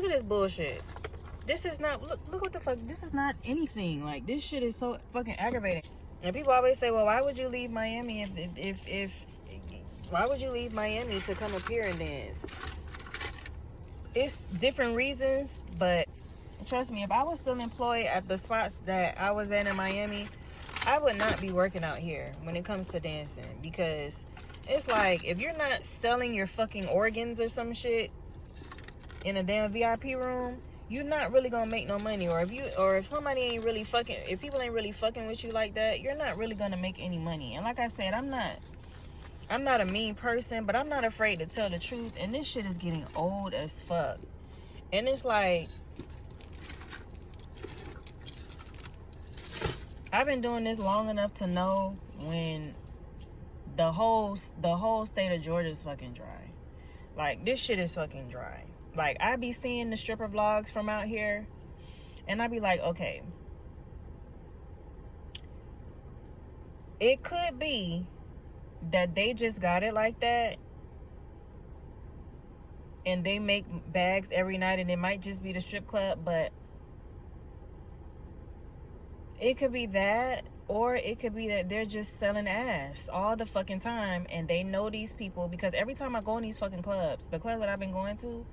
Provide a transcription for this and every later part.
Look at this bullshit. This is not, look what the fuck, this is not anything. Like, this shit is so fucking aggravating. And people always say, well, why would you leave Miami if why would you leave Miami to come up here and dance? It's different reasons, but trust me, if I was still employed at the spots that I was at in Miami, I would not be working out here when it comes to dancing. Because it's like, if you're not selling your fucking organs or some shit in a damn VIP room, you're not really gonna make no money. Or if somebody ain't really fucking, if people ain't really fucking with you like that, you're not really gonna make any money. And like I said, I'm not a mean person, but I'm not afraid to tell the truth. And this shit is getting old as fuck. And it's like, I've been doing this long enough to know when the whole state of Georgia is fucking dry. Like, this shit is fucking dry. Like, I be seeing the stripper vlogs from out here, and I be like, okay, it could be that they just got it like that, and they make bags every night, and it might just be the strip club, but it could be that, or it could be that they're just selling ass all the fucking time, and they know these people, because every time I go in these fucking clubs, the clubs that I've been going to,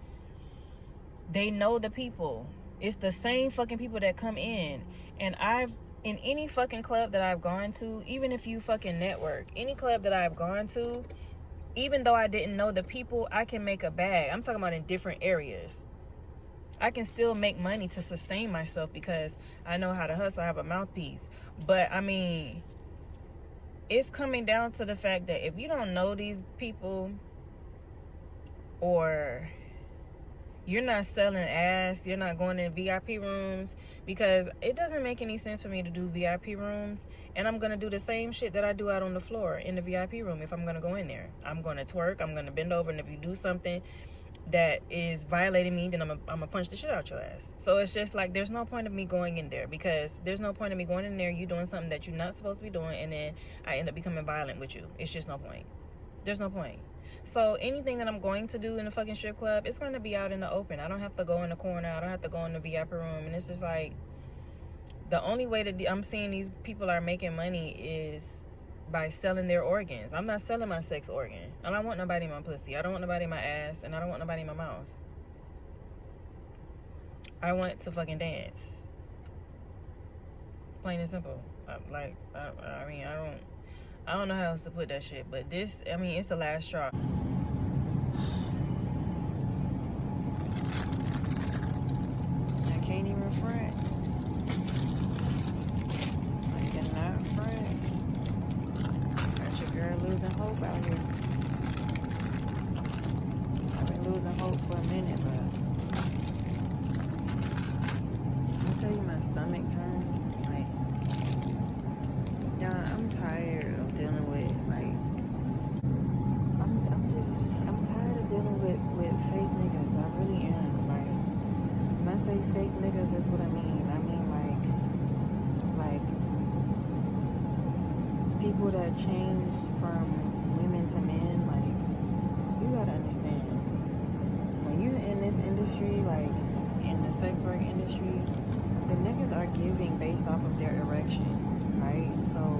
they know the people. It's the same fucking people that come in. And in any fucking club that I've gone to, even if you fucking network, any club that I've gone to, even though I didn't know the people, I can make a bag. I'm talking about in different areas. I can still make money to sustain myself because I know how to hustle. I have a mouthpiece. But I mean, it's coming down to the fact that if you don't know these people, or you're not selling ass, you're not going in VIP rooms, because it doesn't make any sense for me to do VIP rooms, and I'm going to do the same shit that I do out on the floor in the VIP room if I'm going to go in there. I'm going to twerk, I'm going to bend over, and if you do something that is violating me, then I'm gonna punch the shit out your ass. So it's just like, there's no point of me going in there, because there's no point of me going in there, you doing something that you're not supposed to be doing, and then I end up becoming violent with you. It's just no point. There's no point. So anything that I'm going to do in the fucking strip club, it's going to be out in the open. I don't have to go in the corner. I don't have to go in the VIP room. And it's just like, the only way that I'm seeing these people are making money is by selling their organs. I'm not selling my sex organ. I don't want nobody in my pussy. I don't want nobody in my ass, and I don't want nobody in my mouth. I want to fucking dance. Plain and simple. I mean, I don't know how else to put that shit, but this, I mean, it's the last straw. I can't even front. I cannot front. Got your girl losing hope out here. I've been losing hope for a minute, but I'll tell you, my stomach turned. Like, yeah, I'm tired of dealing with, like, I'm tired of dealing with fake niggas. I really am. Like, when I say fake niggas, that's what I mean. I mean, like people that change from women to men. Like, you gotta understand, when you're in this industry, like in the sex work industry, the niggas are giving based off of their erection, right? So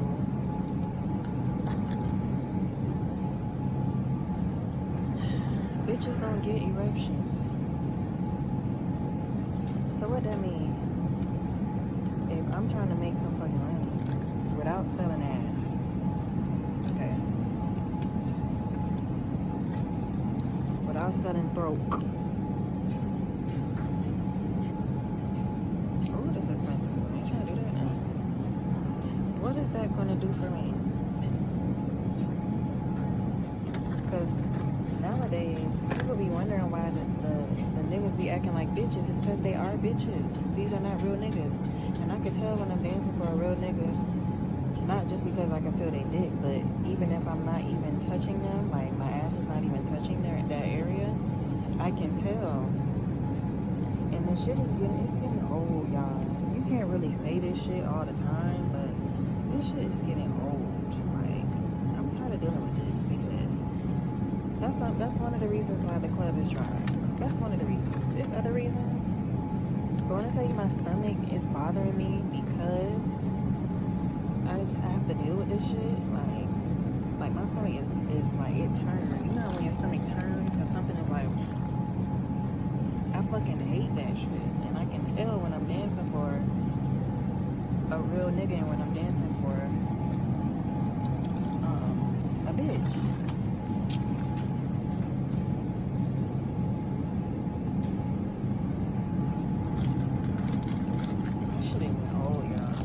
bitches don't get erections. So what that mean? If I'm trying to make some fucking money without selling ass, okay, without selling throat. Oh, that's expensive. I ain't trying to do that now. What is that gonna do for me? Because nowadays, people be wondering why the niggas be acting like bitches. It's because they are bitches. These are not real niggas. And I can tell when I'm dancing for a real nigga, not just because I can feel they dick, but even if I'm not even touching them, like my ass is not even touching that area, I can tell. And the shit is getting old, y'all. You can't really say this shit all the time, but this shit is getting old. Like, I'm tired of dealing with this because that's one of the reasons why the club is dry. That's one of the reasons. There's other reasons. But when I tell you my stomach is bothering me because I have to deal with this shit. Like my stomach is like, it turned. You know when your stomach turns because something is like, I fucking hate that shit. And I can tell when I'm dancing for a real nigga and when I'm dancing for a bitch. That shit ain't even old, y'all.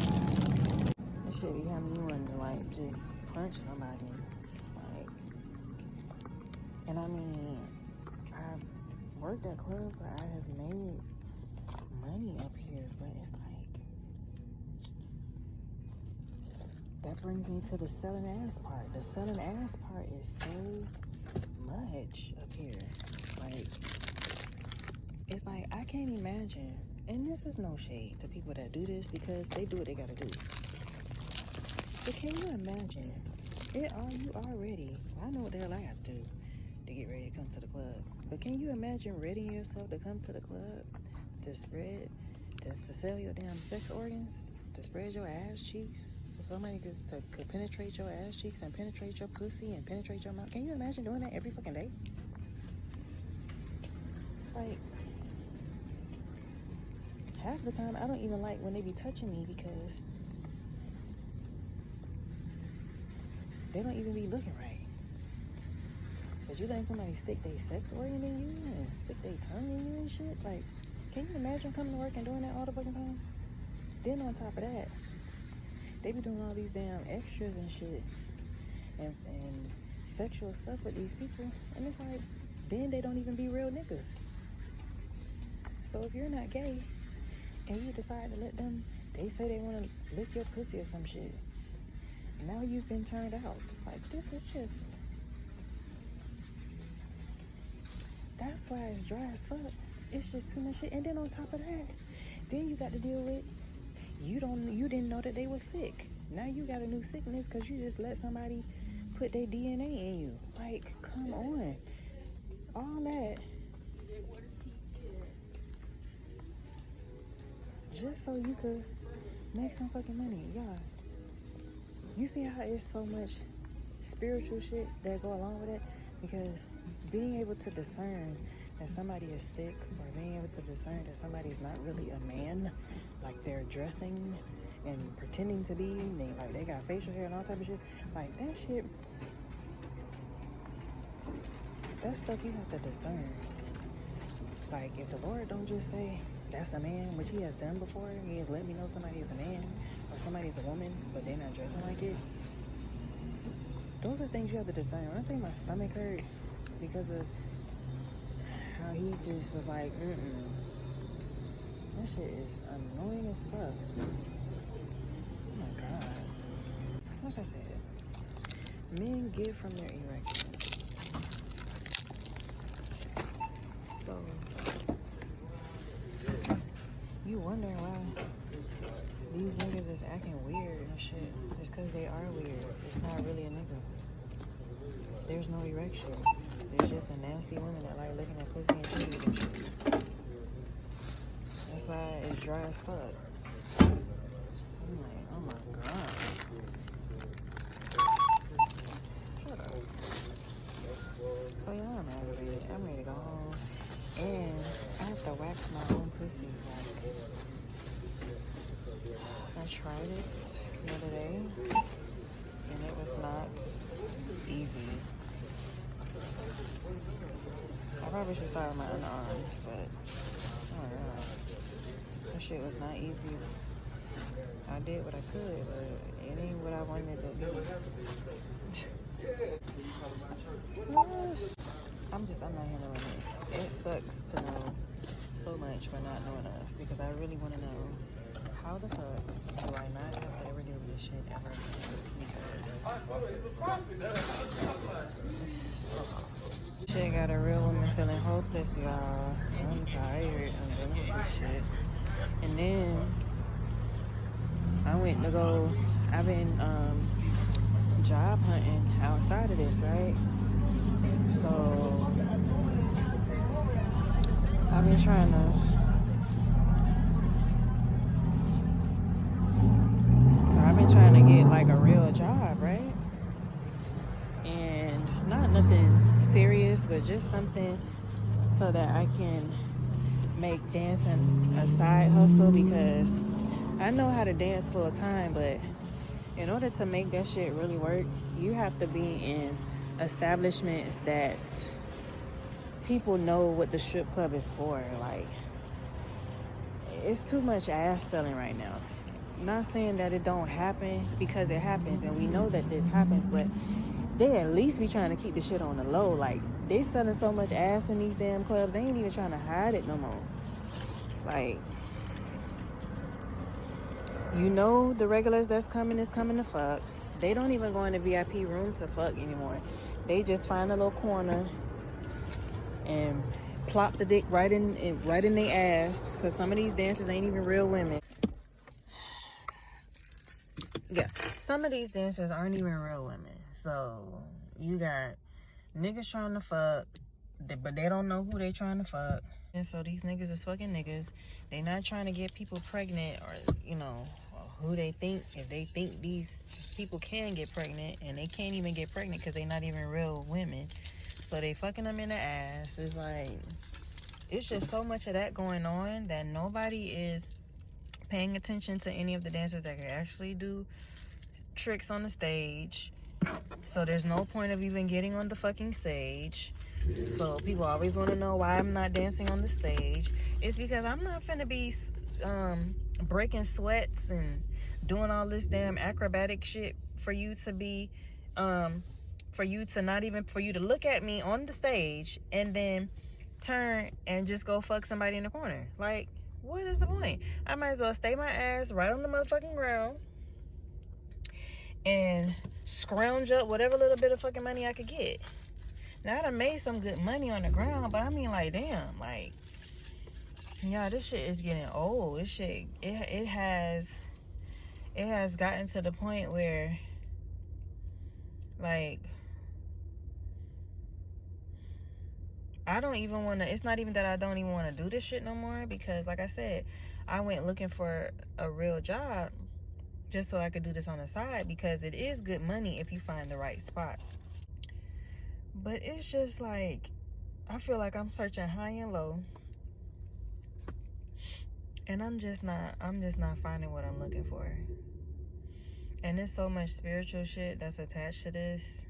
That shit be having you want to like just punch somebody. Like, and I mean, I've worked at clubs where I have made money up here, but it's like, that brings me to the selling ass part. The selling ass part is so much up here. Like, it's like, I can't imagine, and this is no shade to people that do this because they do what they gotta do. But can you imagine, you already, I know what the hell I have to do to get ready to come to the club. But can you imagine readying yourself to come to the club, to sell your damn sex organs, to spread your ass cheeks, so somebody could penetrate your ass cheeks and penetrate your pussy and penetrate your mouth? Can you imagine doing that every fucking day? Like, half the time I don't even like when they be touching me because they don't even be looking right. But you think somebody stick their sex organ in you and stick their tongue in you and shit? Like, can you imagine coming to work and doing that all the fucking time? Then on top of that, they be doing all these damn extras and shit and sexual stuff with these people. And it's like, then they don't even be real niggas. So if you're not gay and you decide to let them, they say they want to lick your pussy or some shit, now you've been turned out. Like, this is just, that's why it's dry as fuck. It's just too much shit. And then on top of that, then you got to deal with, you didn't know that they were sick. Now you got a new sickness because you just let somebody put their DNA in you. Like, come on. All that just so you could make some fucking money. Yeah. You see how it's so much spiritual shit that go along with it? Because being able to discern that somebody is sick, or being able to discern that somebody's not really a man, like they're dressing and pretending to be, they got facial hair and all type of shit, like that shit, that stuff you have to discern. Like, if the Lord don't just say that's a man, which he has done before, he has let me know somebody is a man or somebody is a woman, but they're not dressing like it. Those are things you have to discern. When I say my stomach hurt because of how he just was like, that shit is annoying as fuck. Oh my God. Like I said, men give from their erection. So, you wondering why these niggas is acting weird and shit. It's because they are weird. It's not really a nigga. There's no erection. There's just a nasty woman that like looking at pussy and titties and shit. That's why it's dry as fuck. I'm like, oh my God. Shut up. So yeah, I'm aggravated. I'm ready to go home. And I have to wax my own pussy. Like, I tried it the other day, and it was not easy. I probably should start with my underarms, but oh my God, that shit was not easy. I did what I could, but it ain't what I wanted to do. I'm not handling it. It sucks to know so much but not know enough, because I really want to know how the fuck do I not have to ever deal with this shit ever again? Because shit got a real woman feeling hopeless, y'all. I'm tired. I'm dealing with this shit. And then I've been job hunting outside of this, right? So I've been trying to. So I've been trying to get like a real job, right? And not nothing serious, but just something so that I can make dancing a side hustle, because I know how to dance full time, but in order to make that shit really work, you have to be in establishments that people know what the strip club is for. Like, it's too much ass selling right now. Not saying that it don't happen, because it happens and we know that this happens, but they at least be trying to keep the shit on the low. Like, they selling so much ass in these damn clubs, they ain't even trying to hide it no more. Like, you know the regulars that's coming is coming to fuck. They don't even go in the VIP room to fuck anymore. They just find a little corner and plop the dick right in their ass, because some of these dancers ain't even real women. Yeah, some of these dancers aren't even real women. So you got niggas trying to fuck, but they don't know who they trying to fuck. And so these niggas is fucking niggas. They not trying to get people pregnant, or, you know, who they think, if they think these people can get pregnant, and they can't even get pregnant because they not even real women. So they fucking them in the ass. It's like, it's just so much of that going on that nobody is paying attention to any of the dancers that can actually do tricks on the stage. So there's no point of even getting on the fucking stage. So people always want to know why I'm not dancing on the stage. It's because I'm not finna be breaking sweats and doing all this damn acrobatic shit for you to be for you to look at me on the stage and then turn and just go fuck somebody in the corner. Like, what is the point? I might as well stay my ass right on the motherfucking ground and scrounge up whatever little bit of fucking money I could get. Now, I done made some good money on the ground, but I mean, like, damn, like, yeah, this shit is getting old. This shit, it has gotten to the point where, like, I don't even want to, it's not even that I don't even want to do this shit no more, because, like I said, I went looking for a real job just so I could do this on the side, because it is good money if you find the right spots. But it's just like, I feel like I'm searching high and low, and I'm just not finding what I'm looking for. And there's so much spiritual shit that's attached to this.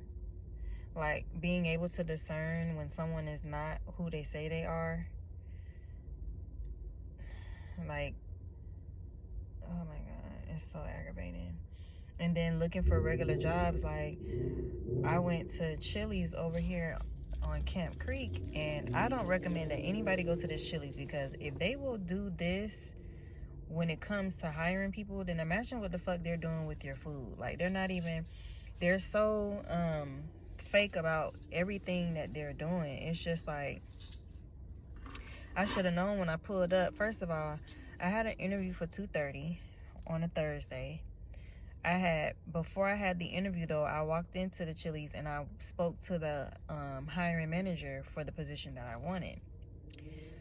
Like, being able to discern when someone is not who they say they are. Like, oh my God, it's so aggravating. And then looking for regular jobs. Like, I went to Chili's over here on Camp Creek, and I don't recommend that anybody go to this Chili's, because if they will do this when it comes to hiring people, then imagine what the fuck they're doing with your food. Like, they're so fake about everything that they're doing. It's just like, I should have known when I pulled up. First of all, I had an interview for 2:30 on a Thursday. Before I had the interview though, I walked into the Chili's and I spoke to the hiring manager for the position that I wanted.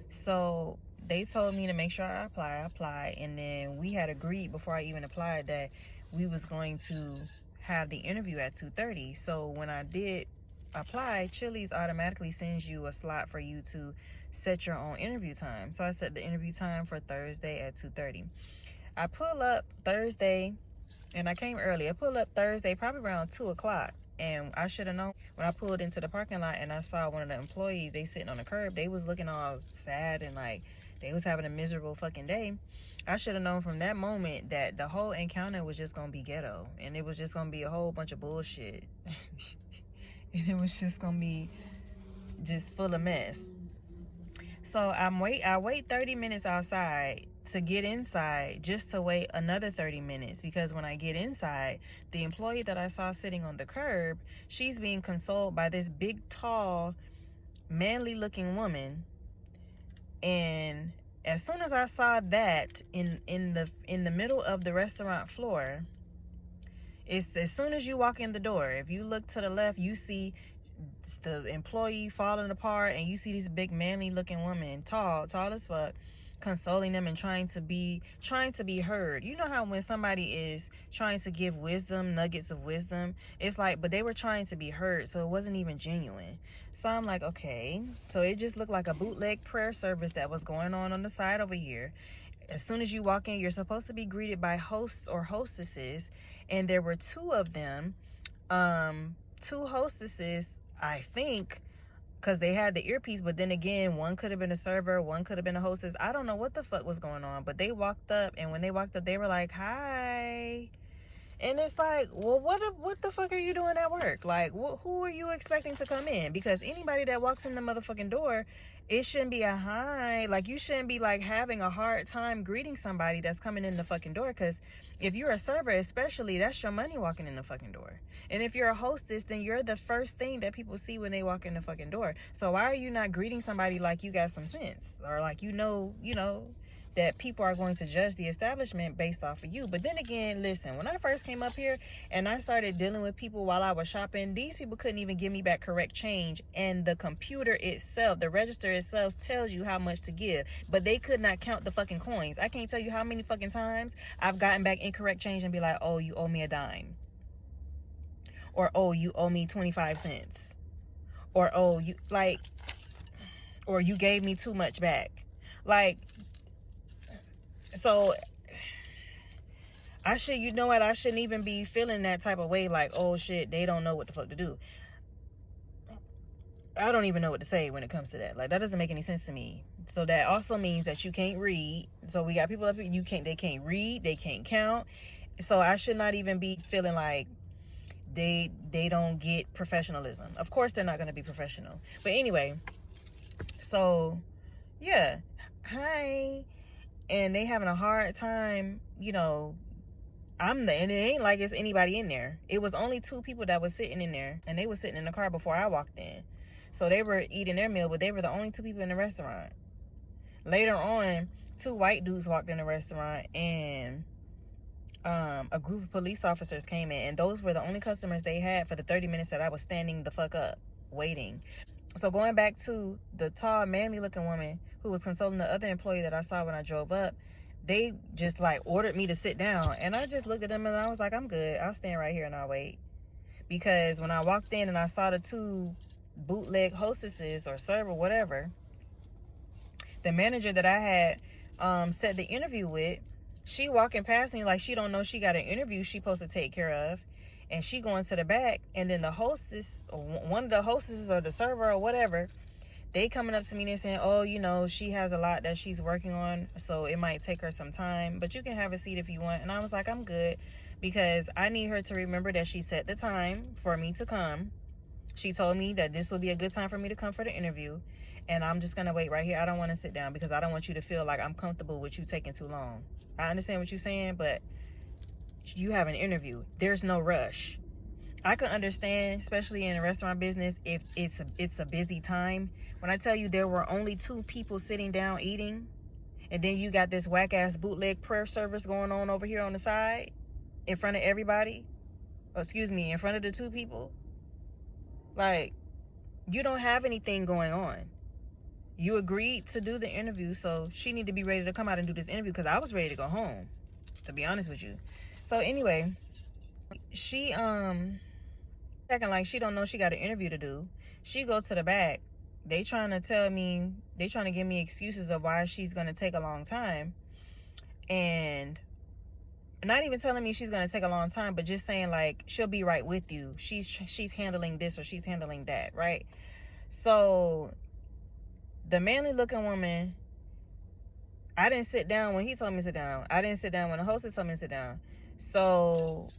So they told me to make sure I apply, and then we had agreed before I even applied that we was going to have the interview at 2:30. So when I did apply, Chili's automatically sends you a slot for you to set your own interview time. So I set the interview time for Thursday at 2:30. I pull up Thursday, and I came early. I pulled up Thursday probably around 2 o'clock. And I should have known when I pulled into the parking lot and I saw one of the employees, they sitting on the curb, they was looking all sad and like they was having a miserable fucking day. I should have known from that moment that the whole encounter was just going to be ghetto. And it was just going to be a whole bunch of bullshit. And it was just going to be just full of mess. So I wait 30 minutes outside to get inside, just to wait another 30 minutes, because when I get inside, the employee that I saw sitting on the curb, she's being consoled by this big, tall, manly looking woman. And as soon as I saw that in the middle of the restaurant floor, it's as soon as you walk in the door, if you look to the left, you see the employee falling apart, and you see this big manly looking woman, tall as fuck, consoling them and trying to be heard. You know how when somebody is trying to give wisdom, nuggets of wisdom, it's like, but they were trying to be heard, so it wasn't even genuine. So I'm like, okay, so it just looked like a bootleg prayer service that was going on the side over here. As soon as you walk in, you're supposed to be greeted by hosts or hostesses, and there were two of them, two hostesses, I think, because they had the earpiece, but then again, one could have been a server, one could have been a hostess. I don't know what the fuck was going on, but they walked up, and when they walked up, they were like, hi. And it's like, well, what the fuck are you doing at work? Like, who are you expecting to come in? Because anybody that walks in the motherfucking door, it shouldn't be a hi. Like, you shouldn't be, like, having a hard time greeting somebody that's coming in the fucking door. Because if you're a server, especially, that's your money walking in the fucking door. And if you're a hostess, then you're the first thing that people see when they walk in the fucking door. So why are you not greeting somebody like you got some sense? Or like, you know, that people are going to judge the establishment based off of you. But then again, listen, when I first came up here and I started dealing with people while I was shopping, these people couldn't even give me back correct change. And the computer itself, the register itself, tells you how much to give. But they could not count the fucking coins. I can't tell you how many fucking times I've gotten back incorrect change and be like, oh, you owe me a dime. Or, oh, you owe me 25 cents. Or, oh, you, like, or you gave me too much back. Like, so I shouldn't even be feeling that type of way, like, oh shit, they don't know what the fuck to do. I don't even know what to say when it comes to that. Like, that doesn't make any sense to me. So that also means that you can't read. So we got people up here, they can't read, they can't count. So I should not even be feeling like they don't get professionalism. Of course they're not going to be professional. But anyway, so yeah, hi. And they having a hard time, and it ain't like it's anybody in there. It was only two people that was sitting in there, and they was sitting in the car before I walked in. So they were eating their meal, but they were the only two people in the restaurant. Later on, two white dudes walked in the restaurant, and a group of police officers came in, and those were the only customers they had for the 30 minutes that I was standing the fuck up waiting. So going back to the tall, manly looking woman who was consoling the other employee that I saw when I drove up, they just like ordered me to sit down. And I just looked at them and I was like, I'm good. I'll stand right here and I'll wait. Because when I walked in and I saw the two bootleg hostesses or server, whatever, the manager that I had set the interview with, she walking past me like she don't know she got an interview she supposed to take care of. And she going to the back, and then the hostess, or one of the hostesses or the server or whatever, they coming up to me and saying, oh, she has a lot that she's working on, so it might take her some time, but you can have a seat if you want. And I was like, I'm good, because I need her to remember that she set the time for me to come. She told me that this would be a good time for me to come for the interview, and I'm just going to wait right here. I don't want to sit down because I don't want you to feel like I'm comfortable with you taking too long. I understand what you're saying, but you have an interview. There's no rush. I can understand, especially in the restaurant business, if it's a busy time. When I tell you there were only two people sitting down eating, and then you got this whack-ass bootleg prayer service going on over here on the side in front of everybody. In front of the two people. Like, you don't have anything going on. You agreed to do the interview, so she need to be ready to come out and do this interview, because I was ready to go home, to be honest with you. So anyway, she acting like she don't know she got an interview to do. She goes to the back. They trying to give me excuses of why she's gonna take a long time, and not even telling me she's gonna take a long time, but just saying like she'll be right with you. She's handling this or she's handling that, right? So the manly looking woman, I didn't sit down when he told me to sit down. I didn't sit down when the hostess told me to sit down. So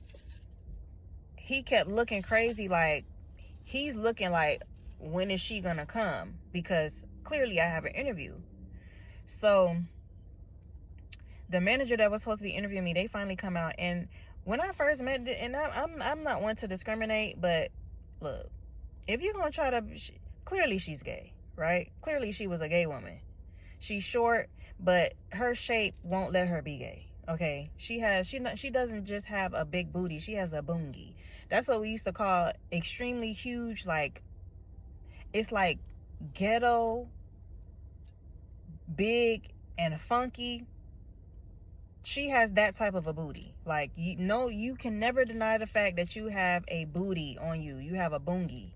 he kept looking crazy, like he's looking like, when is she gonna come? Because clearly I have an interview. So the manager that was supposed to be interviewing me, they finally come out. And when I first met, and I'm not one to discriminate, but look, if you're gonna try to, clearly she's gay, right? Clearly she was a gay woman. She's short, but her shape won't let her be gay. Okay, she doesn't just have a big booty, she has a boongie. That's what we used to call extremely huge, like It's like ghetto, big, and funky. She has that type of a booty. Like, you can never deny the fact that you have a booty on you. You have a boongie.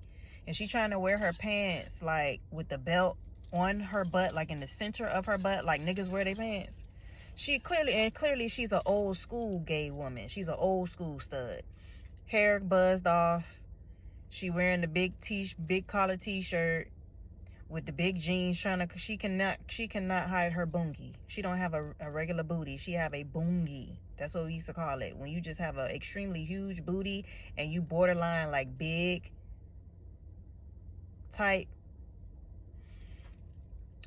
And she trying to wear her pants, like, with the belt on her butt, like in the center of her butt, like niggas wear their pants. Clearly she's an old school gay woman. She's an old school stud. Hair buzzed off. She wearing the big collar t-shirt with the big jeans, she cannot hide her boongie. She don't have a regular booty. She have a boongie. That's what we used to call it. When you just have an extremely huge booty and you borderline like big type.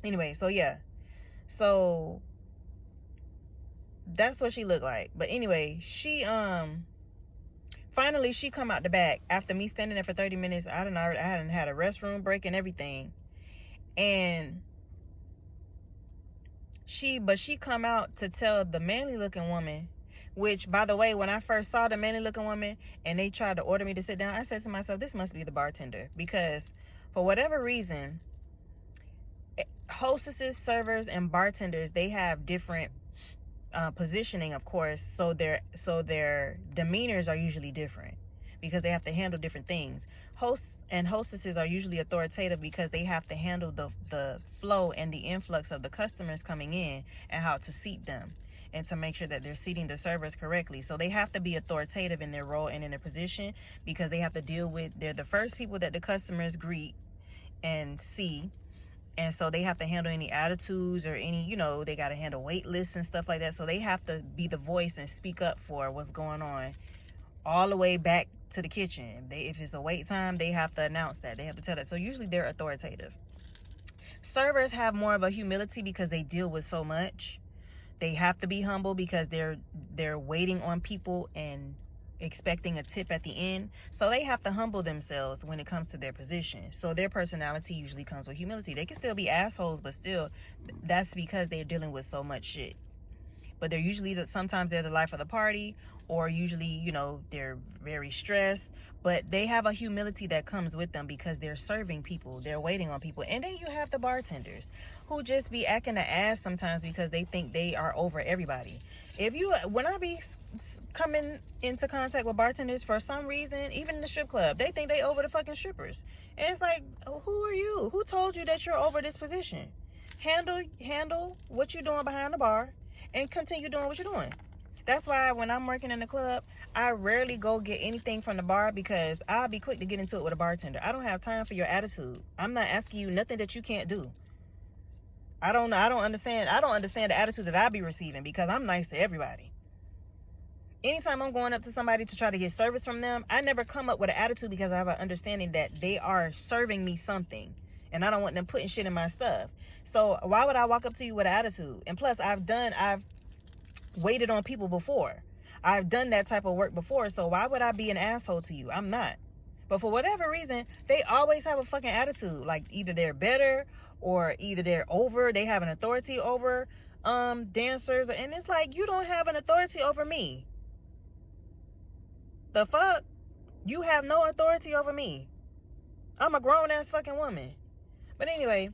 Anyway, so yeah. So that's what she looked like. But anyway, she finally she come out the back after me standing there for 30 minutes. I hadn't had a restroom break and everything. And she come out to tell the manly looking woman, which, by the way, when I first saw the manly looking woman and they tried to order me to sit down, I said to myself, this must be the bartender, because for whatever reason, hostesses, servers, and bartenders, they have different positioning, of course, so their demeanors are usually different because they have to handle different things. Hosts and hostesses are usually authoritative because they have to handle the flow and the influx of the customers coming in and how to seat them and to make sure that they're seating the servers correctly. So they have to be authoritative in their role and in their position because they have to deal with, they're the first people that the customers greet and see. And so they have to handle any attitudes or any, they got to handle wait lists and stuff like that. So they have to be the voice and speak up for what's going on all the way back to the kitchen. If it's a wait time, they have to announce that. They have to tell that. So usually they're authoritative. Servers have more of a humility because they deal with so much. They have to be humble because they're waiting on people and expecting a tip at the end. So they have to humble themselves when it comes to their position. So their personality usually comes with humility. They can still be assholes, but still, that's because they're dealing with so much shit. But they're usually, sometimes they're the life of the party, or usually, they're very stressed, but they have a humility that comes with them because they're serving people, they're waiting on people. And then you have the bartenders who just be acting the ass sometimes because they think they are over everybody. When I be coming into contact with bartenders, for some reason, even in the strip club, they think they over the fucking strippers. And it's like, who are you? Who told you that you're over this position? Handle what you're doing behind the bar and continue doing what you're doing. That's why when I'm working in the club, I rarely go get anything from the bar because I'll be quick to get into it with a bartender. I don't have time for your attitude. I'm not asking you nothing that you can't do. I don't understand the attitude that I be receiving because I'm nice to everybody. Anytime I'm going up to somebody to try to get service from them, I never come up with an attitude because I have an understanding that they are serving me something and I don't want them putting shit in my stuff. So why would I walk up to you with an attitude? And plus, I've waited on people before. I've done that type of work before, so why would I be an asshole to you? I'm not. But for whatever reason, they always have a fucking attitude. Like either they're better or either they're over, they have an authority over dancers, and it's like, you don't have an authority over me. The fuck? You have no authority over me. I'm a grown ass fucking woman. But anyway,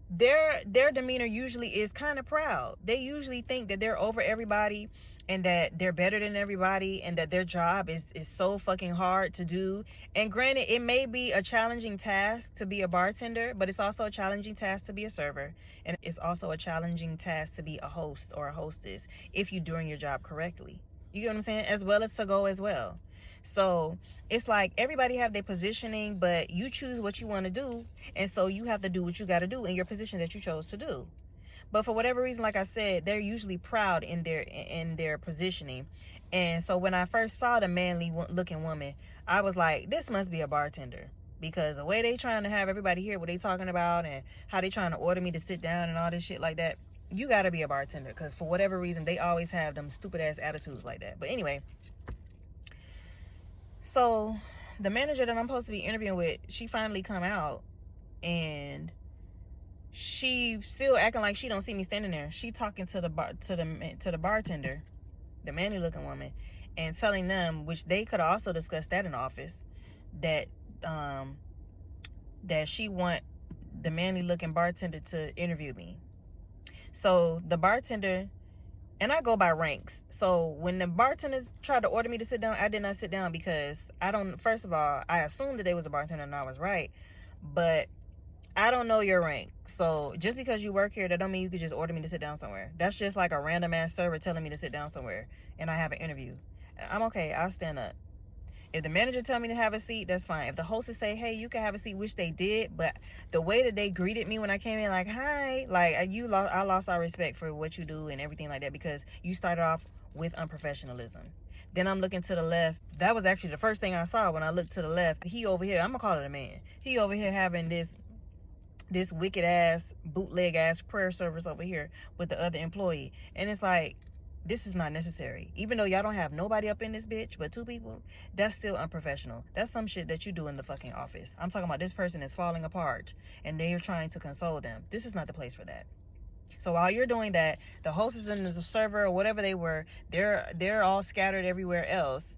their demeanor usually is kind of proud. They usually think that they're over everybody and that they're better than everybody and that their job is so fucking hard to do. And granted, it may be a challenging task to be a bartender, but it's also a challenging task to be a server. And it's also a challenging task to be a host or a hostess if you're doing your job correctly. You get what I'm saying? As well as to go as well. So it's like everybody have their positioning, but you choose what you want to do. And so you have to do what you got to do in your position that you chose to do. But for whatever reason, like I said, they're usually proud in their positioning. And so when I first saw the manly looking woman, I was like, this must be a bartender. Because the way they trying to have everybody hear what they talking about and how they trying to order me to sit down and all this shit like that, you got to be a bartender. Because for whatever reason, they always have them stupid ass attitudes like that. But anyway, so the manager that I'm supposed to be interviewing with, she finally come out and she still acting like she don't see me standing there. She talking to the bartender, the manly looking woman, and telling them, which they could have also discussed that in the office, that that she want the manly looking bartender to interview me. So the bartender, and I go by ranks. So when the bartenders tried to order me to sit down, I did not sit down because first of all, I assumed that they was a bartender and I was right. But I don't know your rank. So just because you work here, that don't mean you could just order me to sit down somewhere. That's just like a random ass server telling me to sit down somewhere and I have an interview. I'm okay. I'll stand up. If the manager tell me to have a seat, that's fine. If the hostess say, hey, you can have a seat, which they did, but the way that they greeted me when I came in, like, hi, like, I lost all respect for what you do and everything like that, because you started off with unprofessionalism. Then I'm looking to the left. That was actually the first thing I saw when I looked to the left. He over here, I'm gonna call it a man. He over here having this wicked ass, bootleg ass prayer service over here with the other employee. And it's like, this is not necessary. Even though y'all don't have nobody up in this bitch but 2 people, that's still unprofessional. That's some shit that you do in the fucking office. I'm talking about this person is falling apart and they're trying to console them. This is not the place for that. So while you're doing that, the hostess and the server or whatever they were, they're all scattered everywhere else.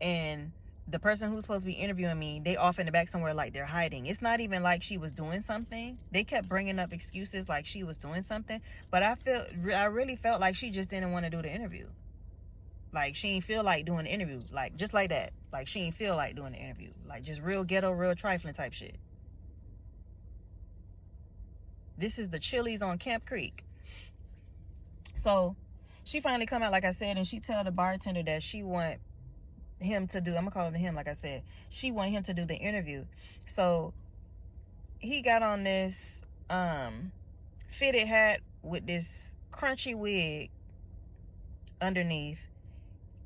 And the person who's supposed to be interviewing me, they off in the back somewhere like they're hiding. It's not even like she was doing something. They kept bringing up excuses like she was doing something. But I really felt like she just didn't want to do the interview. Like she didn't feel like doing the interview. Like just like that. Like she didn't feel like doing the interview. Like just real ghetto, real trifling type shit. This is the Chili's on Camp Creek. So she finally come out, like I said, and she tell the bartender that she want him to do, I'm gonna call him him, like I said, she wanted him to do the interview. So he got on this fitted hat with this crunchy wig underneath,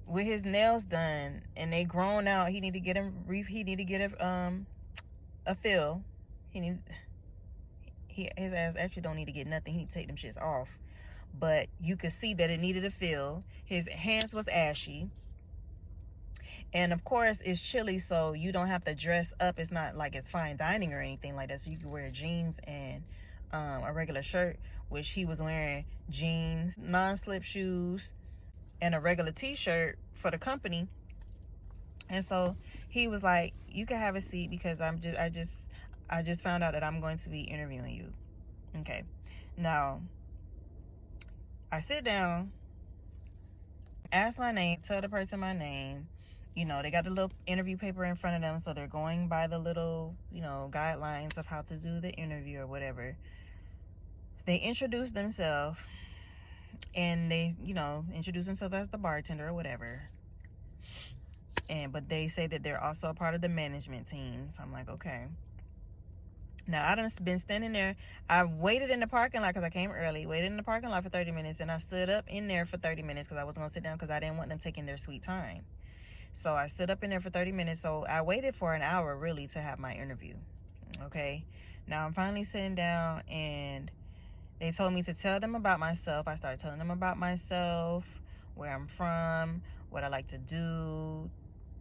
with his nails done and they grown out. He need to get a fill. His ass actually don't need to get nothing. He need to take them shits off, but you could see that it needed a fill. His hands was ashy. And of course, it's chilly, so you don't have to dress up. It's not like it's fine dining or anything like that. So you can wear jeans and a regular shirt, which he was wearing jeans, non-slip shoes, and a regular t-shirt for the company. And so he was like, you can have a seat because I just found out that I'm going to be interviewing you. Okay. Now, I sit down, ask my name, tell the person my name. You know, they got the little interview paper in front of them, so they're going by the little, guidelines of how to do the interview or whatever. They introduce themselves, and they, introduce themselves as the bartender or whatever. But they say that they're also a part of the management team. So I'm like, okay. Now, I done been standing there. I waited in the parking lot because I came early. Waited in the parking lot for 30 minutes, and I stood up in there for 30 minutes because I was going to sit down because I didn't want them taking their sweet time. So I stood up in there for 30 minutes. So I waited for an hour, really, to have my interview. Okay. Now I'm finally sitting down, and they told me to tell them about myself. I started telling them about myself, where I'm from, what I like to do,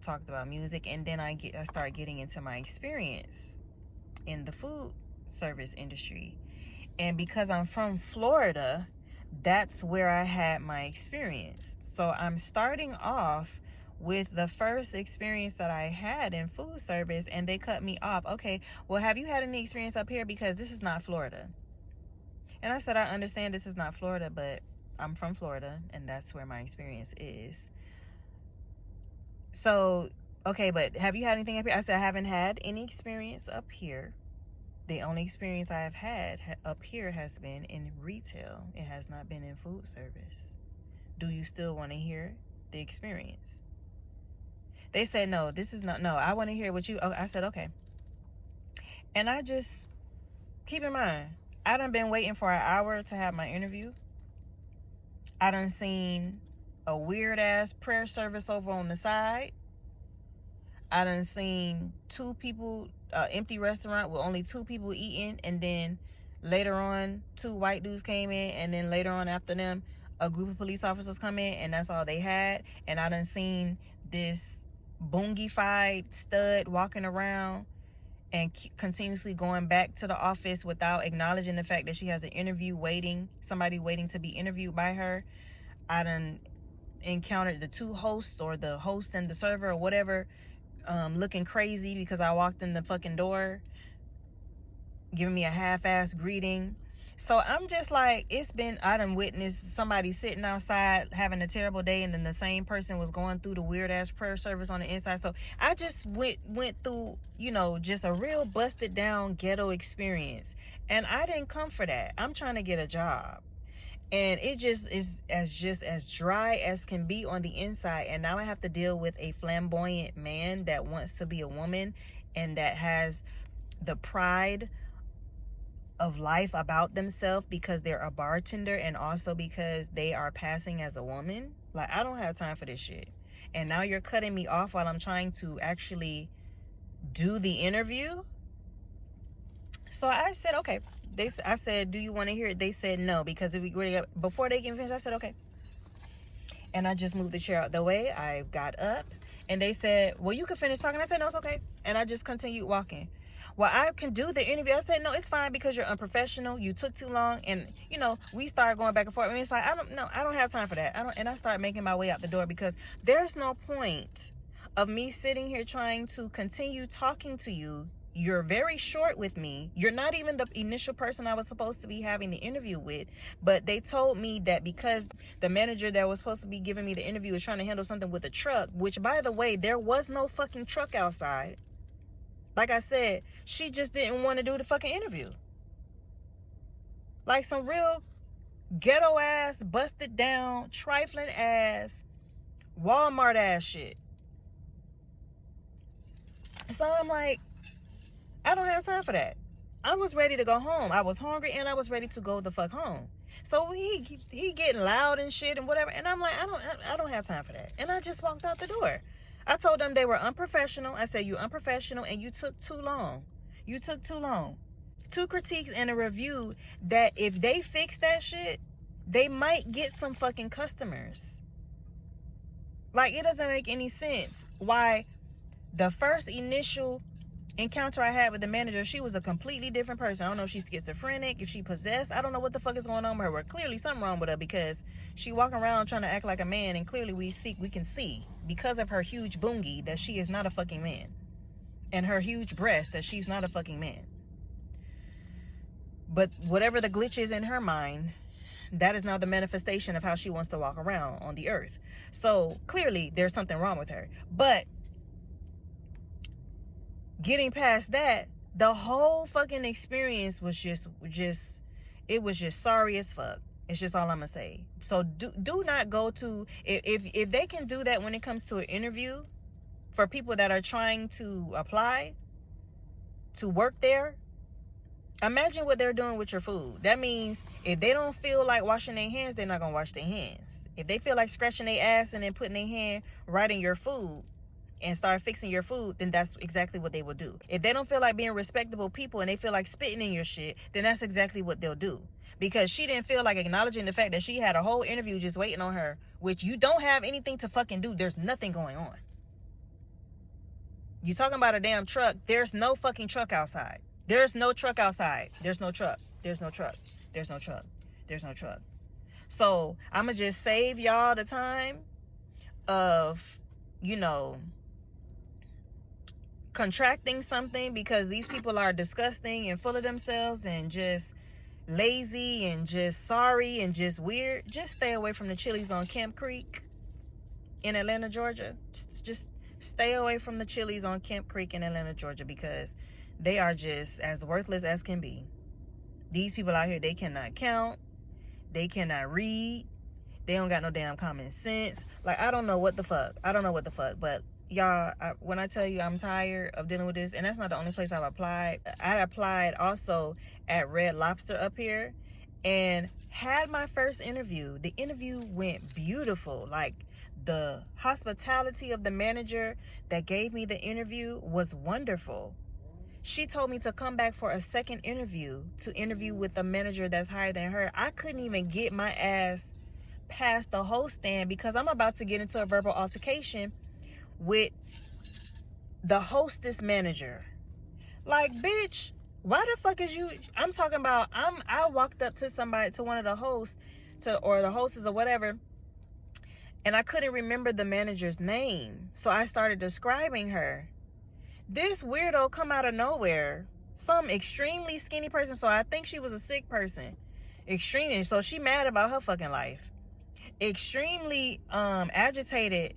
talked about music, and then I started getting into my experience in the food service industry. And because I'm from Florida, that's where I had my experience. So I'm starting off with the first experience that I had in food service, and they cut me off. Okay, well, have you had any experience up here? Because this is not Florida. And I said, I understand this is not Florida, but I'm from Florida, and that's where my experience is. So, okay, but have you had anything up here? I said, I haven't had any experience up here. The only experience I have had up here has been in retail. It has not been in food service. Do you still want to hear the experience? They said, no, I want to hear what you, I said, okay. And I just, keep in mind, I done been waiting for an hour to have my interview. I done seen a weird ass prayer service over on the side. I done seen 2 people, empty restaurant with only 2 people eating, and then later on 2 white dudes came in, and then later on after them a group of police officers come in, and that's all they had. And I done seen this boongified stud walking around and continuously going back to the office without acknowledging the fact that she has an interview somebody waiting to be interviewed by her. I done encountered the 2 hosts, or the host and the server or whatever, looking crazy because I walked in the fucking door. giving me a half-ass greeting. So I'm just like, I done witnessed somebody sitting outside having a terrible day, and then the same person was going through the weird ass prayer service on the inside. So I just went through, just a real busted down ghetto experience. And I didn't come for that. I'm trying to get a job. And it just is as dry as can be on the inside. And now I have to deal with a flamboyant man that wants to be a woman and that has the pride of life about themselves because they're a bartender and also because they are passing as a woman. Like, I don't have time for this shit. And now you're cutting me off while I'm trying to actually do the interview. So I said, okay. I said, do you want to hear it? They said no, because before they can finish, I said, okay. And I just moved the chair out the way. I got up and they said, well, you can finish talking. I said, no, it's okay. And I just continued walking. Well, I can do the interview. I said, no, it's fine because you're unprofessional. You took too long. And, we started going back and forth. I mean, it's like, I don't have time for that. And I started making my way out the door because there's no point of me sitting here trying to continue talking to you. You're very short with me. You're not even the initial person I was supposed to be having the interview with. But they told me that because the manager that was supposed to be giving me the interview was trying to handle something with a truck, which, by the way, there was no fucking truck outside. Like I said, she just didn't want to do the fucking interview. Like some real ghetto ass, busted down, trifling ass, Walmart ass shit. So I'm like, I don't have time for that. I was ready to go home. I was hungry and I was ready to go the fuck home. So he getting loud and shit and whatever. And I'm like, I don't have time for that. And I just walked out the door. I told them they were unprofessional. I said, you unprofessional and you took too long. You took too long. 2 critiques and a review that if they fix that shit, they might get some fucking customers. Like, it doesn't make any sense why the first initial encounter I had with the manager, she was a completely different person. I don't know if she's schizophrenic, if she possessed. I don't know what the fuck is going on with her. Well, clearly something wrong with her because she walking around trying to act like a man, and clearly we can see because of her huge boongie that she is not a fucking man, and her huge breast that she's not a fucking man. But whatever the glitch is in her mind, that is now the manifestation of how she wants to walk around on the earth. So clearly there's something wrong with her. But getting past that, the whole fucking experience was just it was just sorry as fuck. It's just all I'm gonna say. So do not go to, if they can do that when it comes to an interview for people that are trying to apply to work there, imagine what they're doing with your food. That means if they don't feel like washing their hands, they're not gonna wash their hands. If they feel like scratching their ass and then putting their hand right in your food and start fixing your food, then that's exactly what they will do. If they don't feel like being respectable people and they feel like spitting in your shit, then that's exactly what they'll do. Because she didn't feel like acknowledging the fact that she had a whole interview just waiting on her, which you don't have anything to fucking do. There's nothing going on. You talking about a damn truck. There's no fucking truck outside. There's no truck outside. There's no truck. There's no truck. There's no truck. There's no truck. So I'm going to just save y'all the time of, contracting something because these people are disgusting and full of themselves and just lazy and just sorry and just weird. Just stay away from the Chili's on Camp Creek in Atlanta, Georgia. Just stay away from the Chili's on Camp Creek in Atlanta, Georgia, because they are just as worthless as can be. These people out here, they cannot count. They cannot read. They don't got no damn common sense. Like, I don't know what the fuck. But y'all, when I tell you I'm tired of dealing with this, and that's not the only place I've applied. I applied also at Red Lobster up here and had my first interview. The interview went beautiful. Like, the hospitality of the manager that gave me the interview was wonderful. She told me to come back for a second interview to interview with the manager that's higher than her. I couldn't even get my ass past the host stand because I'm about to get into a verbal altercation with the hostess manager. Like, bitch, why the fuck is you? I'm talking about, I walked up to somebody, to one of the hosts, or the hostess or whatever, and I couldn't remember the manager's name. So I started describing her. This weirdo come out of nowhere Some extremely skinny person. So I think she was a sick person. Extremely. So she mad about her fucking life. Extremely agitated,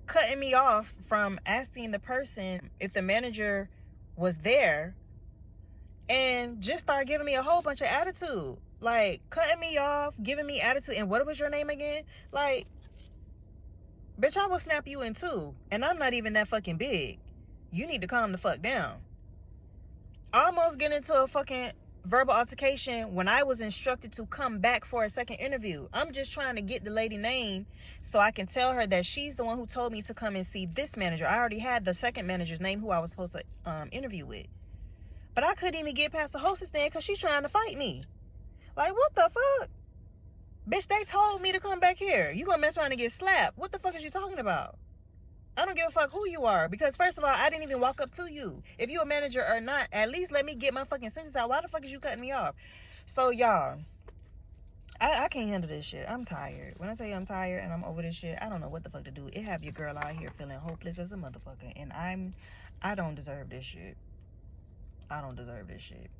cutting me off from asking the person if the manager was there, and just start giving me a whole bunch of attitude. Like, cutting me off, giving me attitude. And what was your name again? Like, bitch, I will snap you in two. And I'm not even that fucking big. You need to calm the fuck down. Almost get into a fucking verbal altercation when I was instructed to come back for a second interview. I'm just trying to get the lady name so I can tell her that she's the one who told me to come and see this manager. I already had the second manager's name who I was supposed to interview with. But I couldn't even get past the hostess stand because she's trying to fight me. Like, what the fuck? Bitch, they told me to come back here. You gonna mess around and get slapped. What the fuck is you talking about? I don't give a fuck who you are. Because first of all, I didn't even walk up to you. If you a manager or not, at least let me get my fucking sentence out. Why the fuck is you cutting me off? So y'all, I can't handle this shit. I'm tired. When I tell you I'm tired and I'm over this shit, I don't know what the fuck to do. It have your girl out here feeling hopeless as a motherfucker. And I don't deserve this shit. I don't deserve this shit.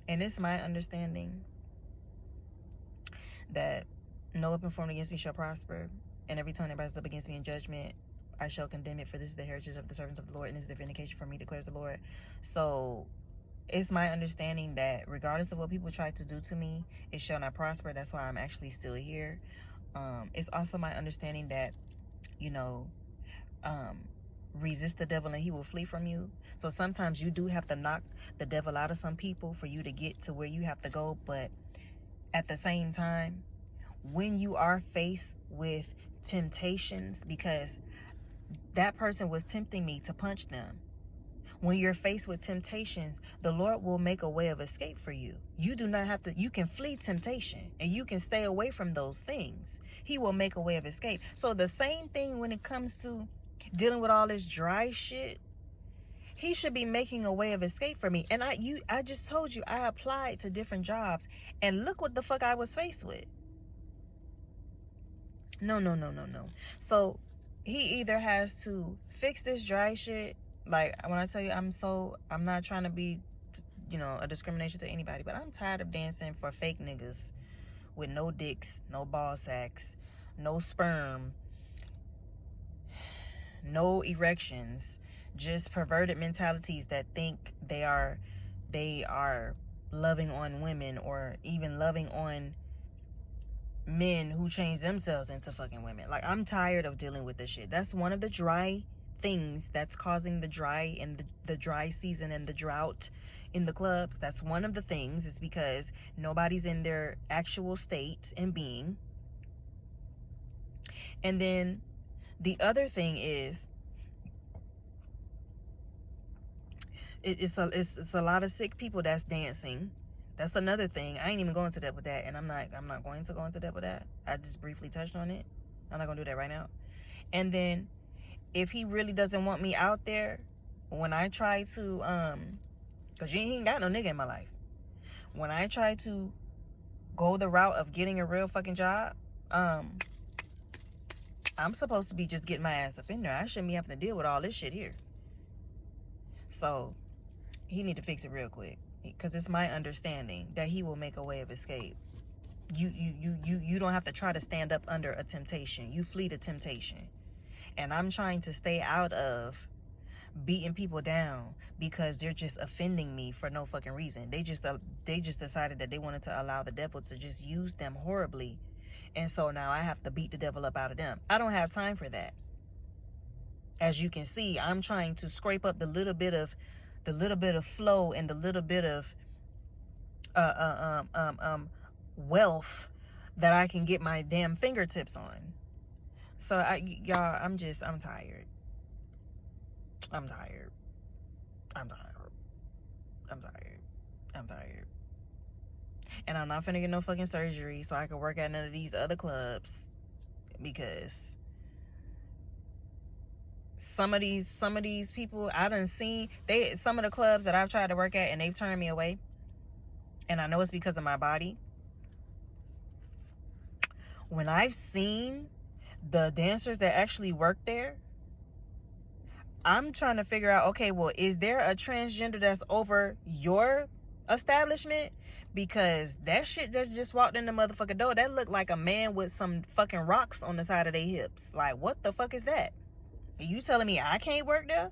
And it's my understanding that no weapon formed against me shall prosper, and every tongue that rises up against me in judgment, I shall condemn it, for this is the heritage of the servants of the Lord, and this is the vindication for me, declares the Lord. So it's my understanding that regardless of what people try to do to me, it shall not prosper. That's why I'm actually still here. It's also my understanding that, resist the devil and he will flee from you. So sometimes you do have to knock the devil out of some people for you to get to where you have to go. But at the same time, when you are faced with temptations, because that person was tempting me to punch them. When you're faced with temptations, the Lord will make a way of escape for you. You do not have to, you can flee temptation and you can stay away from those things. He will make a way of escape. So the same thing when it comes to dealing with all this dry shit, he should be making a way of escape for me. And I just told you, I applied to different jobs and look what the fuck I was faced with. No. So he either has to fix this dry shit. Like, when I tell you I'm not trying to be, a discrimination to anybody, but I'm tired of dancing for fake niggas with no dicks, no ball sacks, no sperm, no erections, just perverted mentalities that think they are loving on women or even loving on men who change themselves into fucking women. Like, I'm tired of dealing with this shit. That's one of the dry things that's causing the dry and the dry season and the drought in the clubs. That's one of the things, is because nobody's in their actual state and being. And then the other thing is, it's a lot of sick people that's dancing. That's another thing. I ain't even going into depth with that, and I'm not going to go into depth with that. I just briefly touched on it. I'm not gonna do that right now. And then, if he really doesn't want me out there, when I try to, cause he ain't got no nigga in my life. When I try to go the route of getting a real fucking job, I'm supposed to be just getting my ass up in there. I shouldn't be having to deal with all this shit here. So he need to fix it real quick, because it's my understanding that he will make a way of escape. You don't have to try to stand up under a temptation. You flee the temptation. And I'm trying to stay out of beating people down because they're just offending me for no fucking reason. They just decided that they wanted to allow the devil to just use them horribly. And so now I have to beat the devil up out of them. I don't have time for that. As you can see, I'm trying to scrape up the little bit of flow and the little bit of wealth that I can get my damn fingertips on. So y'all, I'm tired. I'm tired. And I'm not finna get no fucking surgery so I can work at none of these other clubs, because some of these people I done seen, some of the clubs that I've tried to work at and they've turned me away. And I know it's because of my body. When I've seen the dancers that actually work there, I'm trying to figure out, okay, well, is there a transgender that's over your establishment? Because that shit that just walked in the motherfucking door, that looked like a man with some fucking rocks on the side of their hips. Like, what the fuck is that? Are you telling me I can't work there?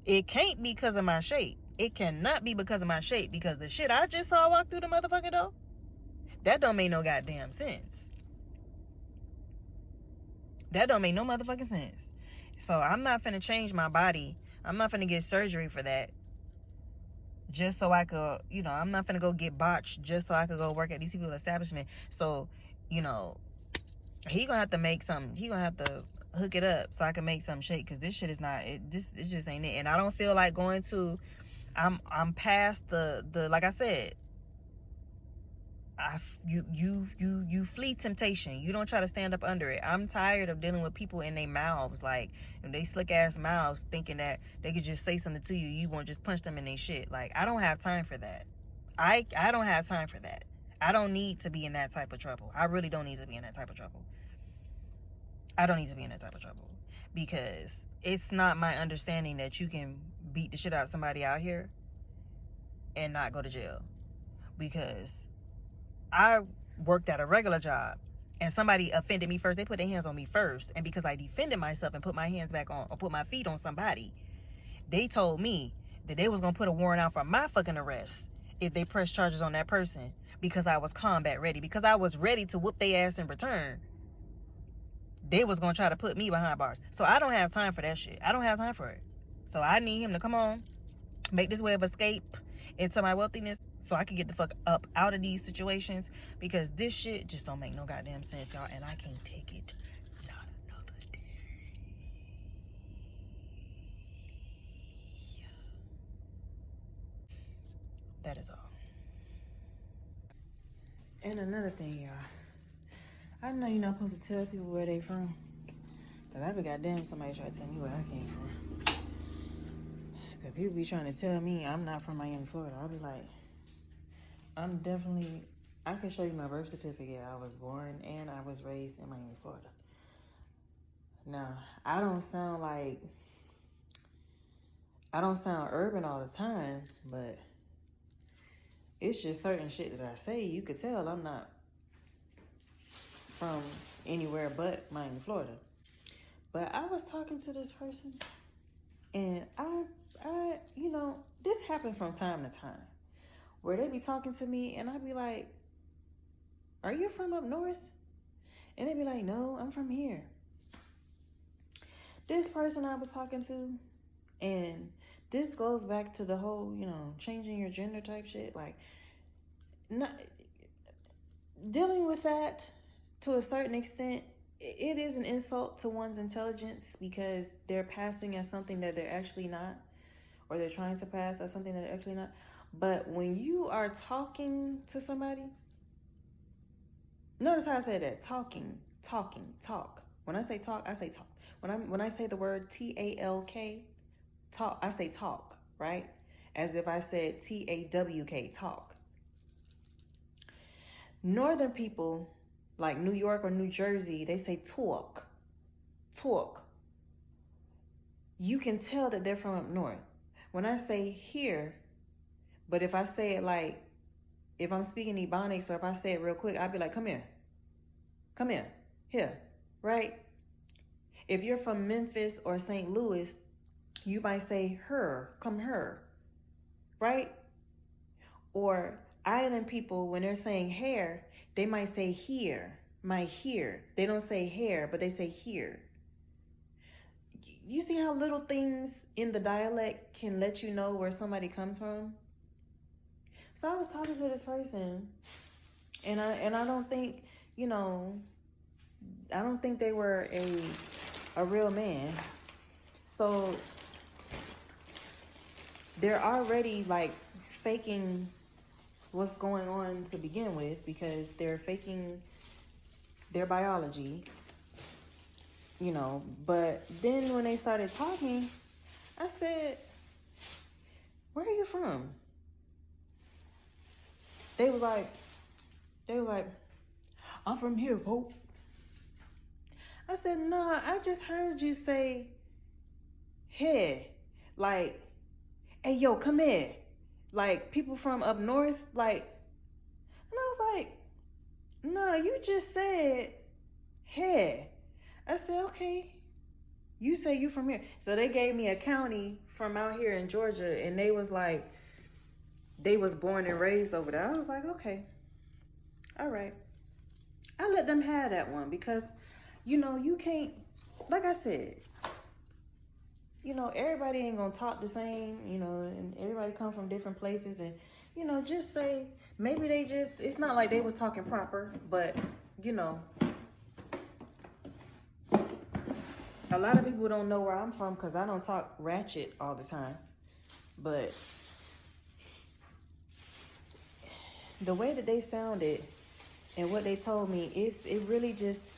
It can't be because of my shape. It cannot be because of my shape, because the shit I just saw walk through the motherfucking door, that don't make no goddamn sense. That don't make no motherfucking sense. So I'm not finna change my body. I'm not finna get surgery for that. Just so I could, I'm not finna go get botched just so I could go work at these people's establishment. So, he gonna have to make something. He gonna have to hook it up so I can make something shake. Cause this shit is not. It just ain't it. And I don't feel like going to. I'm past the like I said. You flee temptation. You don't try to stand up under it. I'm tired of dealing with people in their mouths, like they slick ass mouths, thinking that they could just say something to you. You won't just punch them in their shit. Like, I don't have time for that. I don't have time for that. I don't need to be in that type of trouble. I really don't need to be in that type of trouble. I don't need to be in that type of trouble, because it's not my understanding that you can beat the shit out of somebody out here and not go to jail. Because I worked at a regular job and somebody offended me first. They put their hands on me first. And because I defended myself and put my hands back on, or put my feet on somebody, they told me that they was going to put a warrant out for my fucking arrest if they press charges on that person, because I was combat ready, because I was ready to whoop their ass in return. They was going to try to put me behind bars. So I don't have time for that shit. I don't have time for it. So I need him to come on, make this way of escape into my wealthiness, so I can get the fuck up out of these situations, because this shit just don't make no goddamn sense, y'all, and I can't take it. Not another day. That is all. And another thing, y'all, I know you're not supposed to tell people where they from, because I be goddamn somebody try to tell me where I came from. Because people be trying to tell me I'm not from Miami, Florida. I'll be like, I can show you my birth certificate. I was born and I was raised in Miami, Florida. Now, I don't sound urban all the time, but it's just certain shit that I say. You could tell I'm not from anywhere but Miami, Florida. But I was talking to this person, and I this happened from time to time, where they be talking to me and I be like, are you from up north? And they be like, no, I'm from here. This person I was talking to, and this goes back to the whole, changing your gender type shit. Like, not dealing with that to a certain extent, it is an insult to one's intelligence, because they're passing as something that they're actually not, or they're trying to pass as something that they're actually not. But when you are talking to somebody, notice how I say that. Talk. When I say talk, I say talk. When I say the word TALK, talk, I say talk, right? As if I said TAWK, talk. Northern people, like New York or New Jersey, they say talk. You can tell that they're from up north. When I say here, but if I say it like, if I'm speaking Ebonics, or if I say it real quick, I'd be like, come here, here, right? If you're from Memphis or St. Louis, you might say her, come her, right? Or island people, when they're saying hair, they might say here, my here. They don't say hair, but they say here. You see how little things in the dialect can let you know where somebody comes from? So I was talking to this person, and I don't think, I don't think they were a real man. So they're already like faking what's going on to begin with, because they're faking their biology, But then when they started talking, I said, where are you from? They was like, I'm from here, folks. I said, nah, I just heard you say head. Like, hey, yo, come here. Like, people from up north, like, and I was like, no, you just said head. I said, okay, you say you from here. So they gave me a county from out here in Georgia, and they was like, they was born and raised over there. I was like, okay, all right. I let them have that one because, you know, you can't, like I said, you know, everybody ain't gonna talk the same, you know, and everybody come from different places, and, you know, just say, maybe they just, it's not like they was talking proper, but, you know, a lot of people don't know where I'm from because I don't talk ratchet all the time. But the way that they sounded and what they told me, it really just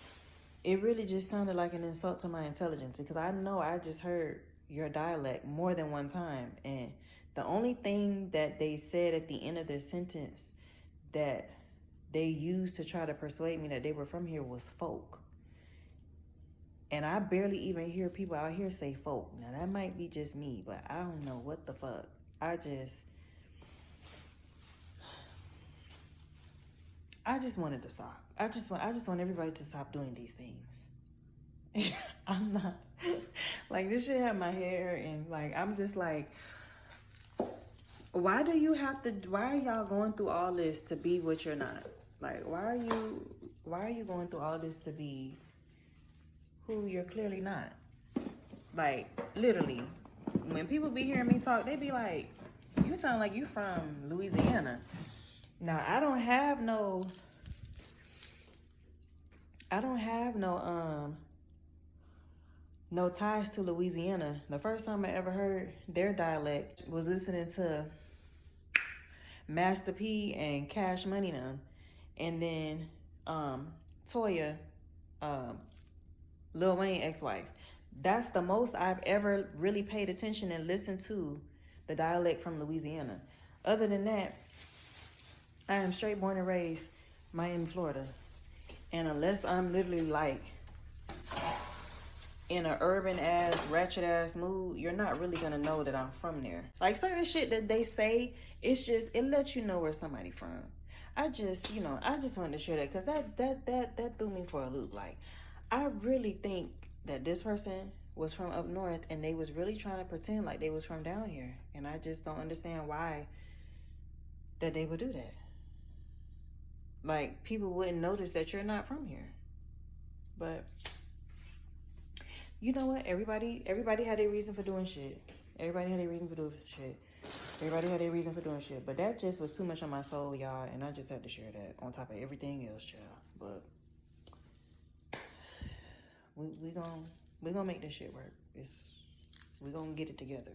sounded like an insult to my intelligence, because I know I just heard your dialect more than one time, and the only thing that they said at the end of their sentence that they used to try to persuade me that they were from here was folk. And I barely even hear people out here say folk. Now that might be just me, but I don't know what the fuck. I just wanted to stop. I just want everybody to stop doing these things. I'm not like, this shit had my hair, and like, I'm just like, why are y'all going through all this to be what you're not? Like, why are you going through all this to be who you're clearly not? Like, literally, when people be hearing me talk, they be like, you sound like you from Louisiana. Now, I don't have no ties to Louisiana. The first time I ever heard their dialect was listening to Master P and Cash Money them, and then Toya, Lil Wayne ex-wife. That's the most I've ever really paid attention and listened to the dialect from Louisiana. Other than that, I am straight born and raised Miami, Florida. And unless I'm literally like in an urban ass, ratchet ass mood, you're not really gonna know that I'm from there. Like, certain shit that they say, it lets you know where somebody from. I just wanted to share that because that threw me for a loop. Like, I really think that this person was from up north and they was really trying to pretend like they was from down here. And I just don't understand why that they would do that. Like, people wouldn't notice that you're not from here. But you know what? Everybody had a reason for doing shit. Everybody had a reason for doing shit. But that just was too much on my soul, y'all, and I just had to share that on top of everything else, child. But we gonna make this shit work. We gonna get it together.